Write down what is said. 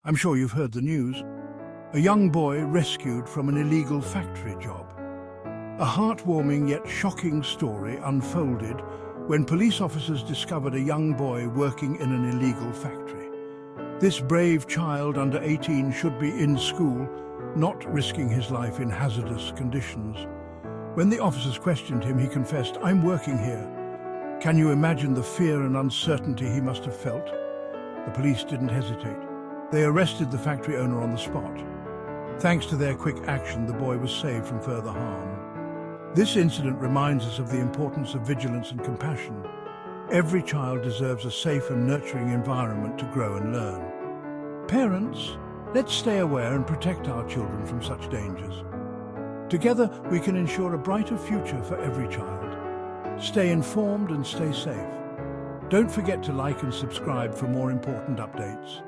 I'm sure you've heard the news. A young boy rescued from an illegal factory job. A heartwarming yet shocking story unfolded when police officers discovered a young boy working in an illegal factory. This brave child under 18 should be in school, not risking his life in hazardous conditions. When the officers questioned him, he confessed, "I'm working here." Can you imagine the fear and uncertainty he must have felt? The police didn't hesitate. They arrested the factory owner on the spot. Thanks to their quick action, the boy was saved from further harm. This incident reminds us of the importance of vigilance and compassion. Every child deserves a safe and nurturing environment to grow and learn. Parents, let's stay aware and protect our children from such dangers. Together, we can ensure a brighter future for every child. Stay informed and stay safe. Don't forget to like and subscribe for more important updates.